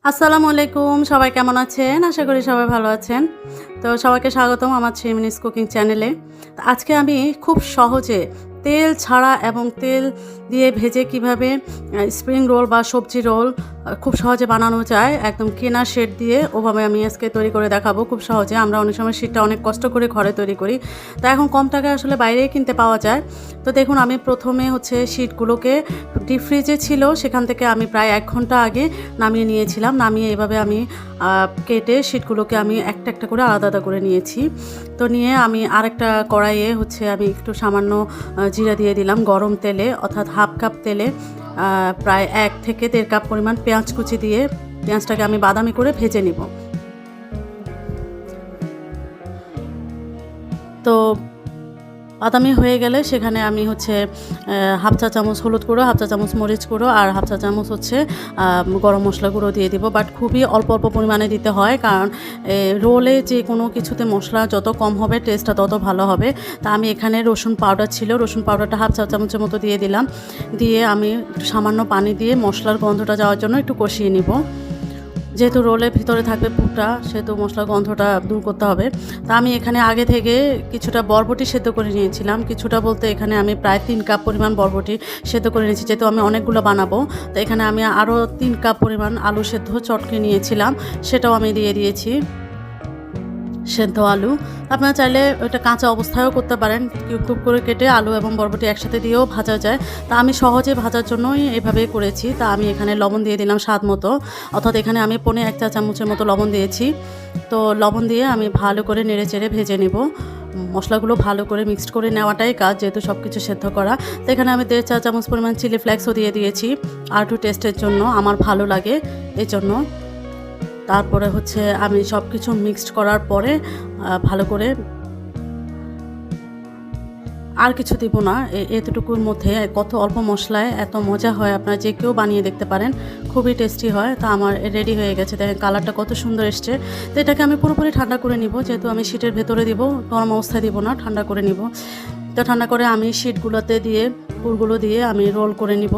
আসসালামু আলাইকুম, সবাই কেমন আছেন? আশা করি সবাই ভালো আছেন। তো সবাইকে স্বাগতম আমার 3 মিনিটস কুকিং চ্যানেলে। তো আজকে আমি খুব সহজে তেল ছাড়া এবং তেল দিয়ে ভেজে কিভাবে স্প্রিং রোল বা সবজি রোল খুব সহজে বানানো যায়, একদম কেনা শেড দিয়ে ওভাবে আমি আজকে তৈরি করে দেখাবো খুব সহজে। আমরা অনেক সময় শেডটা অনেক কষ্ট করে ঘরে তৈরি করি। তো এখন কম টাকায় আসলে বাইরেই কিনতে পাওয়া যায়। তো দেখুন, আমি প্রথমে শিটগুলোকে ডিপ ফ্রিজে ছিল, সেখান থেকে আমি প্রায় 1 ঘন্টা আগে নামিয়ে নিয়েছিলাম। নামিয়ে এভাবে আমি কেটে শিটগুলোকে আমি একটা একটা করে আলাদা আলাদা করে নিয়েছি। তো নিয়ে আমি আরেকটা কড়াইয়ে আমি একটু সামান্য জিরা দিয়ে দিলাম গরম তেলে, অর্থাৎ হাফ কাপ তেলে প্রায় 1 থেকে 1.5 কাপ পরিমাণ পেঁয়াজ কুচি দিয়ে পেঁয়াজটাকে আমি বাদামি করে ভেজে নিব। তো বাদামি হয়ে গেলে সেখানে আমি হাফ চা চামচ হলুদ গুঁড়ো, হাফ চা চামচ মরিচ গুঁড়ো আর হাফ চা চামচ গরম মশলা গুঁড়ো দিয়ে দিব। বাট খুবই অল্প অল্প পরিমাণে দিতে হয়, কারণ রোলে যে কোনো কিছুতে মশলা যত কম হবে টেস্টটা তত ভালো হবে। তা আমি এখানে রসুন পাউডার ছিল, রসুন পাউডারটা হাফ চা চামচের মতো দিয়ে দিলাম। দিয়ে আমি একটু সামান্য পানি দিয়ে মশলার গন্ধটা যাওয়ার জন্য একটু কষিয়ে নিব। যেহেতু রোলের ভিতরে থাকবে পুরটা, সেহেতু মশলার গন্ধটা দূর করতে হবে। তা আমি এখানে আগে থেকে কিছুটা বরবটি সেদ্ধ করে নিয়েছিলাম। কিছুটা বলতে এখানে আমি প্রায় 3 কাপ পরিমাণ বরবটি সেদ্ধ করে নিয়েছি, যেহেতু আমি অনেকগুলো বানাবো। তো এখানে আমি আরও 3 কাপ পরিমাণ আলু সেদ্ধ চটকে নিয়েছিলাম, সেটাও আমি দিয়ে দিয়েছি। সেদ্ধ আলু আপনারা চাইলে ওইটা কাঁচা অবস্থায়ও করতে পারেন, কিউব কিউব করে কেটে আলু এবং বরবটি একসাথে দিয়েও ভাজা যায়। তা আমি সহজে ভাজার জন্যই এভাবেই করেছি। তা আমি এখানে লবণ দিয়ে দিলাম স্বাদ মতো, অর্থাৎ এখানে আমি 1 চা চামচের মতো লবণ দিয়েছি। তো লবণ দিয়ে আমি ভালো করে নেড়ে চেড়ে ভেজে নেব। মশলাগুলো ভালো করে মিক্সড করে নেওয়াটাই কাজ, যেহেতু সব কিছু সেদ্ধ করা। তো এখানে আমি 1.5 চা চামচ পরিমাণ চিলি ফ্লেক্সও দিয়ে দিয়েছি, আর একটু টেস্টের জন্য, আমার ভালো লাগে এই জন্য। তারপরে আমি সব কিছু মিক্সড করার পরে ভালো করে, আর কিছু দিব না, এতটুকুর মধ্যে কত অল্প মশলায় এত মজা হয়, আপনারা যে কেউ বানিয়ে দেখতে পারেন, খুবই টেস্টি হয়। তা আমার রেডি হয়ে গেছে, দেখেন কালারটা কত সুন্দর এসছে। তো এটাকে আমি পুরোপুরি ঠান্ডা করে নিব, যেহেতু আমি শিটের ভেতরে দিব, গরম অবস্থায় দিব না, ঠান্ডা করে নিব। তো ঠান্ডা করে আমি শিটগুলোতে দিয়ে পুরগুলো দিয়ে আমি রোল করে নিব।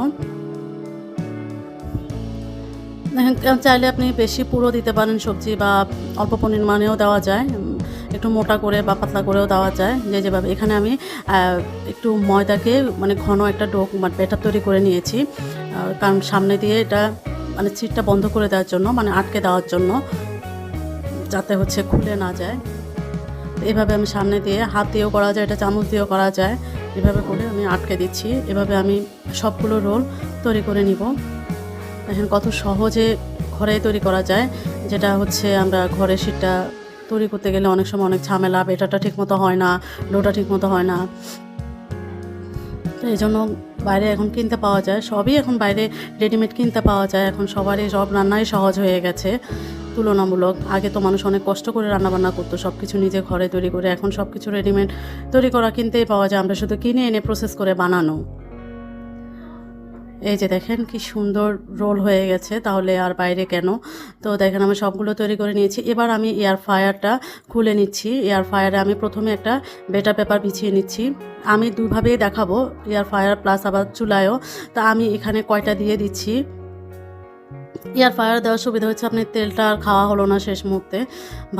চাইলে আপনি বেশি পুরো দিতে পারেন সবজি, বা অল্প পরিমাণেও দেওয়া যায়, একটু মোটা করে বা পাতলা করেও দেওয়া যায়, যেভাবে। এখানে আমি একটু ময়দাকে ঘন একটা ডো ব্যাটার তৈরি করে নিয়েছি, কারণ সামনে দিয়ে এটা ছিটটা বন্ধ করে দেওয়ার জন্য, আটকে দেওয়ার জন্য, যাতে খুলে না যায়। এভাবে আমি সামনে দিয়ে, হাত দিয়েও করা যায়, এটা চামচ দিয়েও করা যায়, এভাবে করে আমি আটকে দিচ্ছি। এভাবে আমি সবগুলো রোল তৈরি করে নিব। দেখেন কত সহজে ঘরে তৈরি করা যায়, যেটা আমরা ঘরে সেটা তৈরি করতে গেলে অনেক সময় অনেক ঝামেলা, বেটারটা ঠিকমতো হয় না, ডোটা ঠিকমতো হয় না। তো এই জন্য বাইরে এখন কিনতে পাওয়া যায়, সবই এখন বাইরে রেডিমেড কিনতে পাওয়া যায়। এখন সবারই সব রান্নাই সহজ হয়ে গেছে তুলনামূলক। আগে তো মানুষ অনেক কষ্ট করে রান্নাবান্না করতো, সব কিছু নিজে ঘরে তৈরি করে। এখন সব কিছু রেডিমেড তৈরি করা কিনতেই পাওয়া যায়, আমরা শুধু কিনে এনে প্রসেস করে বানানো। এই যে দেখেন কি সুন্দর রোল হয়ে গেছে, তাহলে আর বাইরে কেন। তো দেখেন আমি সবগুলো তৈরি করে নিয়েছি। এবার আমি এয়ার ফ্রায়ারটা খুলে নিচ্ছি। এয়ার ফ্রায়ারে আমি প্রথমে একটা বেটার পেপার বিছিয়ে নিচ্ছি। আমি দুভাবেই দেখাবো, এয়ার ফ্রায়ার প্লাস আবার চুলায়ও। তা আমি এখানে কয়টা দিয়ে দিচ্ছি। এয়ার ফ্রায়ার দেওয়ার সুবিধা আপনি তেলটা আর খাওয়া হলো না শেষ মুহূর্তে,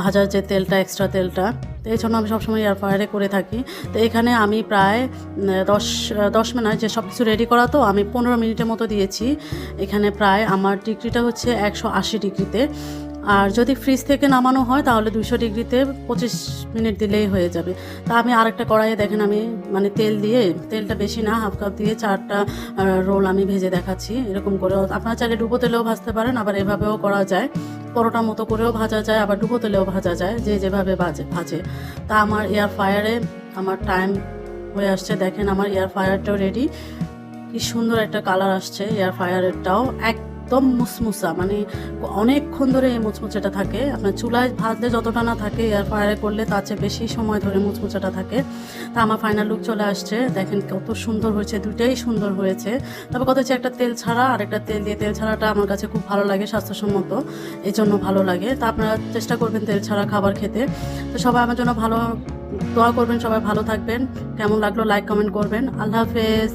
ভাজার যে তেলটা, এক্সট্রা তেলটা। তো এই জন্য আমি সবসময় এয়ার ফ্রায়ারে করে থাকি। তো এখানে আমি প্রায় 10 মিনিট, যে সব কিছু রেডি করা, তো আমি 15 মিনিটের মতো দিয়েছি। এখানে প্রায় আমার ডিগ্রিটা 180 ডিগ্রিতে। আর যদি ফ্রিজ থেকে নামানো হয় তাহলে 200 ডিগ্রিতে 25 মিনিট দিলেই হয়ে যাবে। তা আমি আরেকটা কড়াইয়ে দেখেন আমি তেল দিয়ে, তেলটা বেশি না, হাফ কাপ দিয়ে 4টা রোল আমি ভেজে দেখাচ্ছি। এরকম করে আপনারা চাইলে ডুবো তেলেও ভাজতে পারেন, আবার এভাবেও করা যায়, পরোটার মতো করেও ভাজা যায়, আবার ডুবো তেলেও ভাজা যায়, যে যেভাবে ভাজে। তা আমার এয়ার ফ্রায়ারে আমার টাইম হয়ে আসছে। দেখেন আমার এয়ার ফ্রায়ারটাও রেডি, কি সুন্দর একটা কালার আসছে এয়ার ফ্রায়ারেরটাও, একদম মুসমুসা, অনেকক্ষণ ধরে এই মুচমুচাটা থাকে। আপনার চুলায় ভাজলে যতটা না থাকে, এয়ার ফ্রায়ারে করলে তার চেয়ে বেশি সময় ধরে মুচমুচাটা থাকে। তা আমার ফাইনাল লুক চলে আসছে, দেখেন কত সুন্দর হয়েছে, দুটোই সুন্দর হয়েছে। তবে কথা একটা তেল ছাড়া আর একটা তেল দিয়ে, তেল ছাড়াটা আমার কাছে খুব ভালো লাগে, স্বাস্থ্যসম্মত, এই জন্য ভালো লাগে। তা আপনারা চেষ্টা করবেন তেল ছাড়া খাবার খেতে। তো সবাই আমার জন্য ভালো দোয়া করবেন, সবাই ভালো থাকবেন। কেমন লাগলো লাইক কমেন্ট করবেন। আল্লাহ হাফেজ।